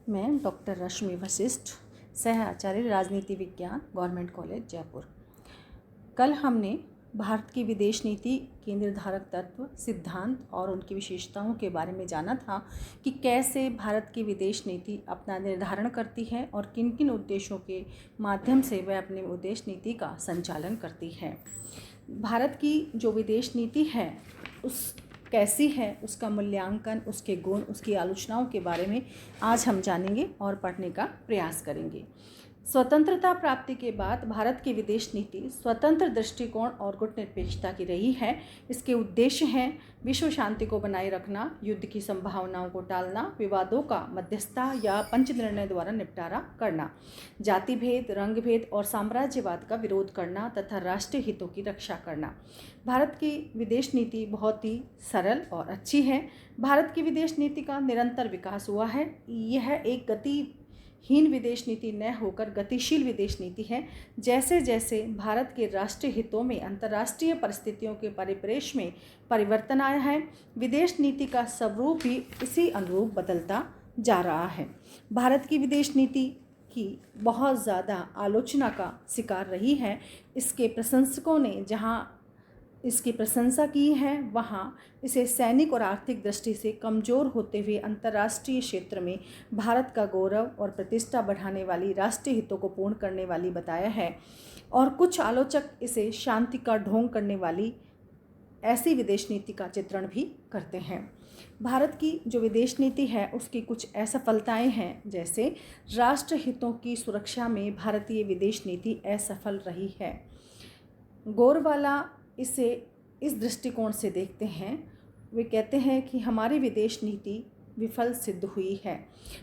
मैं डॉक्टर रश्मि वशिष्ठ, सह आचार्य राजनीति विज्ञान, गवर्नमेंट कॉलेज जयपुर। कल हमने भारत की विदेश नीति के निर्धारक तत्व, सिद्धांत और उनकी विशेषताओं के बारे में जाना था कि कैसे भारत की विदेश नीति अपना निर्धारण करती है और किन किन उद्देश्यों के माध्यम से वह अपनी विदेश नीति का संचालन करती है। भारत की जो विदेश नीति है उस कैसी है, उसका मूल्यांकन, उसके गुण, उसकी आलोचनाओं के बारे में आज हम जानेंगे और पढ़ने का प्रयास करेंगे। स्वतंत्रता प्राप्ति के बाद भारत की विदेश नीति स्वतंत्र दृष्टिकोण और गुटनिरपेक्षता की रही है। इसके उद्देश्य हैं विश्व शांति को बनाए रखना, युद्ध की संभावनाओं को टालना, विवादों का मध्यस्थता या पंच निर्णय द्वारा निपटारा करना, जाति भेद, रंग भेद और साम्राज्यवाद का विरोध करना तथा राष्ट्रीय हितों की रक्षा करना। भारत की विदेश नीति बहुत ही सरल और अच्छी है। भारत की विदेश नीति का निरंतर विकास हुआ है। यह एक गतिहीन विदेश नीति न होकर गतिशील विदेश नीति है। जैसे जैसे भारत के राष्ट्रीय हितों में अंतर्राष्ट्रीय परिस्थितियों के परिप्रेक्ष्य में परिवर्तन आया है, विदेश नीति का स्वरूप भी इसी अनुरूप बदलता जा रहा है। भारत की विदेश नीति की बहुत ज़्यादा आलोचना का शिकार रही है। इसके प्रशंसकों ने जहाँ इसकी प्रशंसा की है, वहाँ इसे सैनिक और आर्थिक दृष्टि से कमज़ोर होते हुए अंतर्राष्ट्रीय क्षेत्र में भारत का गौरव और प्रतिष्ठा बढ़ाने वाली, राष्ट्रीय हितों को पूर्ण करने वाली बताया है। और कुछ आलोचक इसे शांति का ढोंग करने वाली ऐसी विदेश नीति का चित्रण भी करते हैं। भारत की जो विदेश नीति है उसकी कुछ असफलताएं हैं, जैसे राष्ट्र हितों की सुरक्षा में भारतीय विदेश नीति असफल रही है। गोरवाला इसे इस दृष्टिकोण से देखते हैं। वे कहते हैं कि हमारी विदेश नीति विफल सिद्ध हुई है।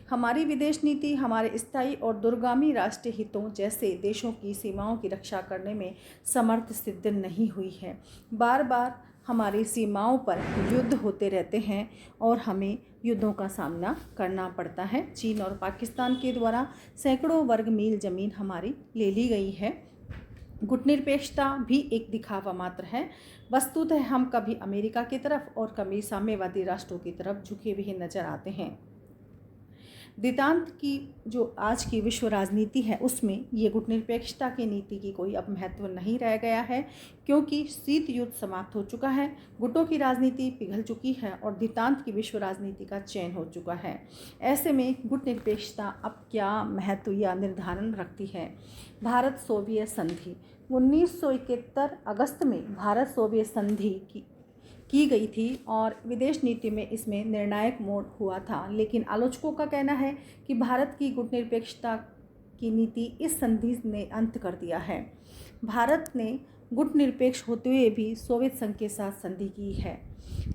हमारी विदेश नीति हमारे स्थायी और दूरगामी राष्ट्रीय हितों जैसे देशों की सीमाओं की रक्षा करने में समर्थ सिद्ध नहीं हुई है। बार बार हमारी सीमाओं पर युद्ध होते रहते हैं और हमें युद्धों का सामना करना पड़ता है। चीन और पाकिस्तान के द्वारा सैकड़ों वर्ग मील ज़मीन हमारी ले ली गई है। गुटनिरपेक्षता भी एक दिखावा मात्र है। वस्तुतः हम कभी अमेरिका की तरफ और कभी साम्यवादी राष्ट्रों की तरफ झुके हुए नजर आते हैं। दितांत की जो आज की विश्व राजनीति है उसमें ये गुटनिरपेक्षता की नीति की कोई अब महत्व नहीं रह गया है, क्योंकि शीत युद्ध समाप्त हो चुका है, गुटों की राजनीति पिघल चुकी है और दितांत की विश्व राजनीति का चयन हो चुका है। ऐसे में गुटनिरपेक्षता अब क्या महत्व या निर्धारण रखती है। भारत सोवियत संधि 1971 अगस्त में भारत सोवियत संधि की गई थी और विदेश नीति में इसमें निर्णायक मोड़ हुआ था। लेकिन आलोचकों का कहना है कि भारत की गुटनिरपेक्षता की नीति इस संधि ने अंत कर दिया है। भारत ने गुटनिरपेक्ष होते हुए भी सोवियत संघ के साथ संधि की है,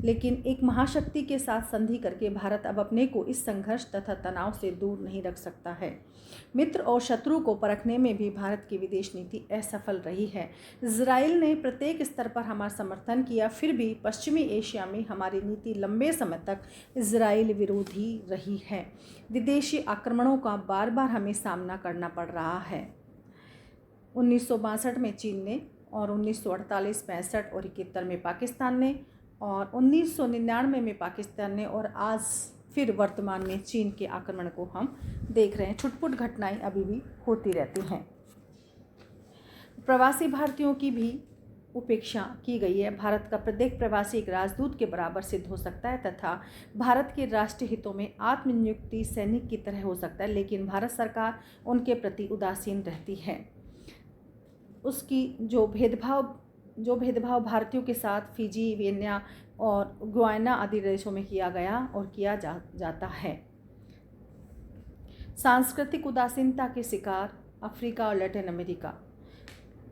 लेकिन एक महाशक्ति के साथ संधि करके भारत अब अपने को इस संघर्ष तथा तनाव से दूर नहीं रख सकता है। मित्र और शत्रु को परखने में भी भारत की विदेश नीति असफल रही है। इजराइल ने प्रत्येक स्तर पर हमारा समर्थन किया, फिर भी पश्चिमी एशिया में हमारी नीति लंबे समय तक इजराइल विरोधी रही है। विदेशी आक्रमणों का बार बार हमें सामना करना पड़ रहा है। 1962 में चीन ने और 1948, 65 और 71 में पाकिस्तान ने और 1999 में पाकिस्तान ने और आज फिर वर्तमान में चीन के आक्रमण को हम देख रहे हैं। छुटपुट घटनाएं अभी भी होती रहती हैं। प्रवासी भारतीयों की भी उपेक्षा की गई है। भारत का प्रत्येक प्रवासी एक राजदूत के बराबर सिद्ध हो सकता है तथा भारत के राष्ट्रीय हितों में आत्मनियुक्ति सैनिक की तरह हो सकता है, लेकिन भारत सरकार उनके प्रति उदासीन रहती है। उसकी जो भेदभाव भारतीयों के साथ फिजी, वियना और गुयाना आदि देशों में किया गया और किया जाता है। सांस्कृतिक उदासीनता के शिकार अफ्रीका और लैटिन अमेरिका।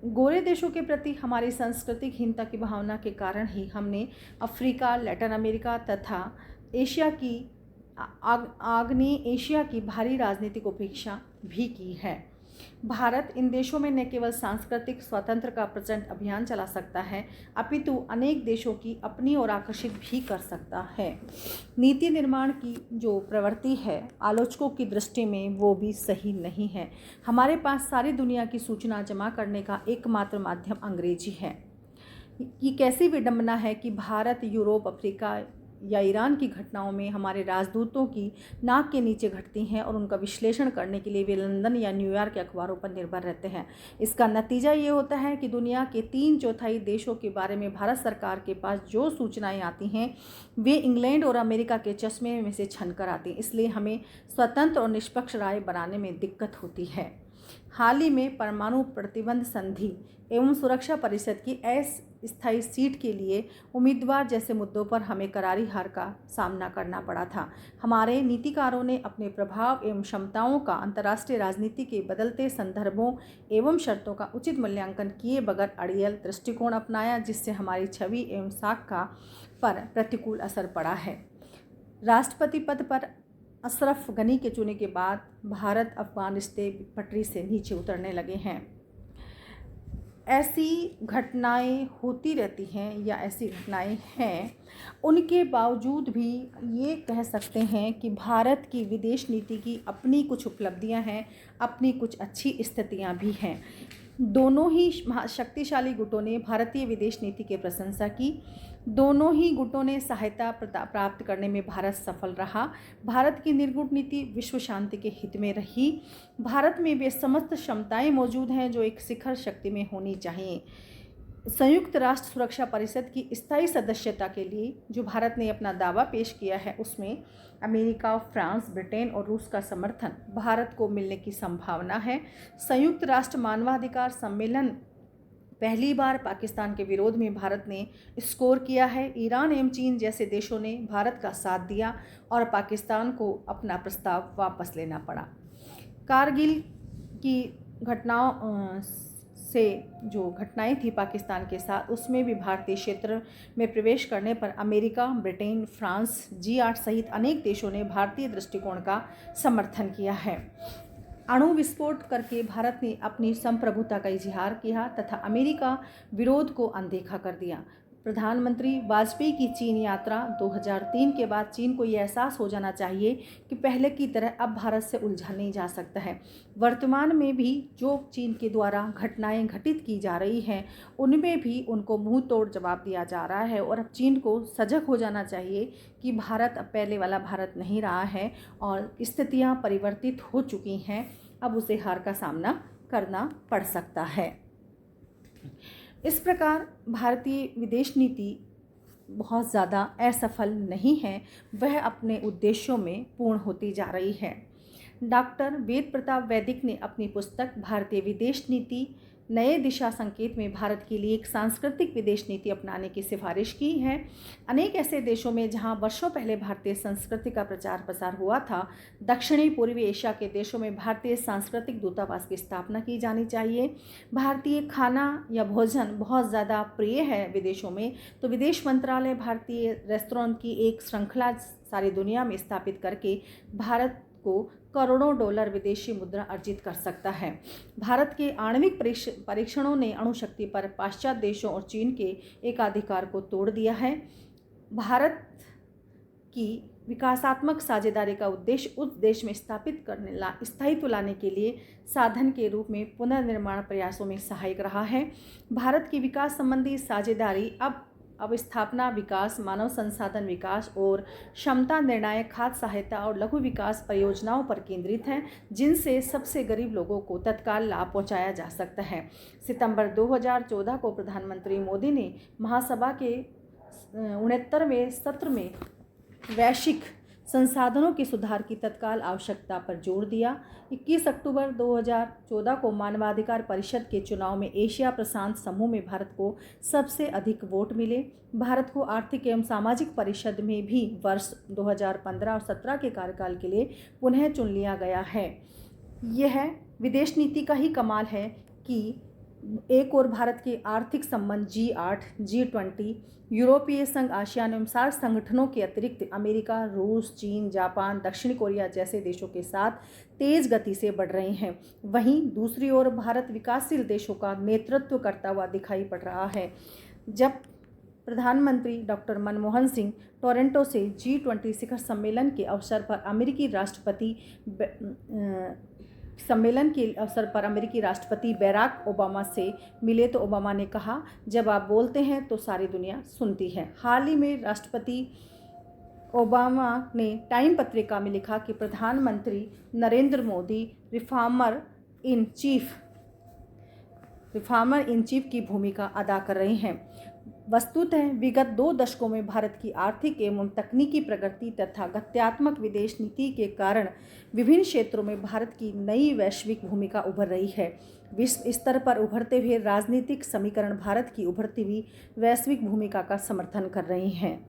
गोरे देशों के प्रति हमारी सांस्कृतिक हीनता की भावना के कारण ही हमने अफ्रीका, लैटिन अमेरिका तथा एशिया की आग्नेय एशिया की भारी राजनीतिक उपेक्षा भी की है। भारत इन देशों में न केवल सांस्कृतिक स्वतंत्र का प्रचंड अभियान चला सकता है, अपितु अनेक देशों की अपनी ओर आकर्षित भी कर सकता है। नीति निर्माण की जो प्रवृत्ति है आलोचकों की दृष्टि में वो भी सही नहीं है। हमारे पास सारी दुनिया की सूचना जमा करने का एकमात्र माध्यम अंग्रेजी है। ये कैसी विडंबना है कि भारत, यूरोप, अफ्रीका या ईरान की घटनाओं में हमारे राजदूतों की नाक के नीचे घटती हैं और उनका विश्लेषण करने के लिए वे लंदन या न्यूयॉर्क के अखबारों पर निर्भर रहते हैं। इसका नतीजा ये होता है कि दुनिया के 3/4 देशों के बारे में भारत सरकार के पास जो सूचनाएं आती हैं वे इंग्लैंड और अमेरिका के चश्मे में से छनकर आती हैं। इसलिए हमें स्वतंत्र और निष्पक्ष राय बनाने में दिक्कत होती है। हाल ही में परमाणु प्रतिबंध संधि एवं सुरक्षा परिषद की अस्थायी सीट के लिए उम्मीदवार जैसे मुद्दों पर हमें करारी हार का सामना करना पड़ा था। हमारे नीतिकारों ने अपने प्रभाव एवं क्षमताओं का अंतर्राष्ट्रीय राजनीति के बदलते संदर्भों एवं शर्तों का उचित मूल्यांकन किए बगैर अड़ियल दृष्टिकोण अपनाया, जिससे हमारी छवि एवं साख पर प्रतिकूल असर पड़ा है। राष्ट्रपति पद पर अशरफ गनी के चुने के बाद भारत अफगान रिश्ते पटरी से नीचे उतरने लगे हैं। ऐसी घटनाएं होती रहती हैं या ऐसी घटनाएं हैं, उनके बावजूद भी ये कह सकते हैं कि भारत की विदेश नीति की अपनी कुछ उपलब्धियां हैं, अपनी कुछ अच्छी स्थितियां भी हैं। दोनों ही शक्तिशाली गुटों ने भारतीय विदेश नीति की प्रशंसा की। दोनों ही गुटों ने सहायता प्राप्त करने में भारत सफल रहा। भारत की निर्गुट नीति विश्व शांति के हित में रही। भारत में वे समस्त क्षमताएं मौजूद हैं जो एक शिखर शक्ति में होनी चाहिए। संयुक्त राष्ट्र सुरक्षा परिषद की स्थायी सदस्यता के लिए जो भारत ने अपना दावा पेश किया है, उसमें अमेरिका, फ्रांस, ब्रिटेन और रूस का समर्थन भारत को मिलने की संभावना है। संयुक्त राष्ट्र मानवाधिकार सम्मेलन पहली बार पाकिस्तान के विरोध में भारत ने स्कोर किया है। ईरान एवं चीन जैसे देशों ने भारत का साथ दिया और पाकिस्तान को अपना प्रस्ताव वापस लेना पड़ा। कारगिल की घटनाओं से जो घटनाएं थी पाकिस्तान के साथ, उसमें भी भारतीय क्षेत्र में प्रवेश करने पर अमेरिका, ब्रिटेन, फ्रांस, G8 सहित अनेक देशों ने भारतीय दृष्टिकोण का समर्थन किया है। अणु विस्फोट करके भारत ने अपनी संप्रभुता का इजहार किया तथा अमेरिका विरोध को अनदेखा कर दिया। प्रधानमंत्री वाजपेयी की चीन यात्रा 2003 के बाद चीन को यह एहसास हो जाना चाहिए कि पहले की तरह अब भारत से उलझा नहीं जा सकता है। वर्तमान में भी जो चीन के द्वारा घटनाएं घटित की जा रही हैं, उनमें भी उनको मुंह तोड़ जवाब दिया जा रहा है और अब चीन को सजग हो जाना चाहिए कि भारत अब पहले वाला भारत नहीं रहा है और स्थितियां परिवर्तित हो चुकी हैं। अब उसे हार का सामना करना पड़ सकता है। इस प्रकार भारतीय विदेश नीति बहुत ज़्यादा असफल नहीं है, वह अपने उद्देश्यों में पूर्ण होती जा रही है। डॉक्टर वेद प्रताप वैदिक ने अपनी पुस्तक भारतीय विदेश नीति नए दिशा संकेत में भारत के लिए एक सांस्कृतिक विदेश नीति अपनाने की सिफारिश की है। अनेक ऐसे देशों में जहां वर्षों पहले भारतीय संस्कृति का प्रचार प्रसार हुआ था, दक्षिणी पूर्वी एशिया के देशों में भारतीय सांस्कृतिक दूतावास की स्थापना की जानी चाहिए। भारतीय खाना या भोजन बहुत ज़्यादा प्रिय है विदेशों में, तो विदेश मंत्रालय भारतीय रेस्तरां की एक श्रृंखला सारी दुनिया में स्थापित करके भारत को करोड़ों डॉलर विदेशी मुद्रा अर्जित कर सकता है। भारत के आणविक परीक्षणों ने अणुशक्ति पर पाश्चात्य देशों और चीन के एकाधिकार को तोड़ दिया है। भारत की विकासात्मक साझेदारी का उद्देश्य उस देश में स्थायित्व लाने के लिए साधन के रूप में पुनर्निर्माण प्रयासों में सहायक रहा है। भारत की विकास संबंधी साझेदारी अब स्थापना विकास, मानव संसाधन विकास और क्षमता निर्णायक खाद्य सहायता और लघु विकास परियोजनाओं पर केंद्रित है, जिनसे सबसे गरीब लोगों को तत्काल लाभ पहुंचाया जा सकता है। सितंबर 2014 को प्रधानमंत्री मोदी ने महासभा के 69वें सत्र में वैश्विक संसाधनों के सुधार की तत्काल आवश्यकता पर जोर दिया। 21 अक्टूबर 2014 को मानवाधिकार परिषद के चुनाव में एशिया प्रशांत समूह में भारत को सबसे अधिक वोट मिले। भारत को आर्थिक एवं सामाजिक परिषद में भी वर्ष 2015 और 17 के कार्यकाल के लिए पुनः चुन लिया गया है। यह विदेश नीति का ही कमाल है कि एक और भारत के आर्थिक संबंध G8, G20, यूरोपीय संघ, आसियान एवं सार्क संगठनों के अतिरिक्त अमेरिका, रूस, चीन, जापान, दक्षिण कोरिया जैसे देशों के साथ तेज गति से बढ़ रहे हैं। वहीं दूसरी ओर भारत विकासशील देशों का नेतृत्व करता हुआ दिखाई पड़ रहा है। जब प्रधानमंत्री डॉक्टर मनमोहन सिंह टोरंटो से G20 शिखर सम्मेलन के अवसर पर अमेरिकी राष्ट्रपति बैराक ओबामा से मिले तो ओबामा ने कहा, जब आप बोलते हैं तो सारी दुनिया सुनती है। हाल ही में राष्ट्रपति ओबामा ने टाइम पत्रिका में लिखा कि प्रधानमंत्री Narendra Modi reformer in chief की भूमिका अदा कर रहे हैं। वस्तुतः विगत 2 दशकों में भारत की आर्थिक एवं तकनीकी प्रगति तथा गत्यात्मक विदेश नीति के कारण विभिन्न क्षेत्रों में भारत की नई वैश्विक भूमिका उभर रही है। विश्व स्तर पर उभरते हुए राजनीतिक समीकरण भारत की उभरती हुई वैश्विक भूमिका का समर्थन कर रहे हैं।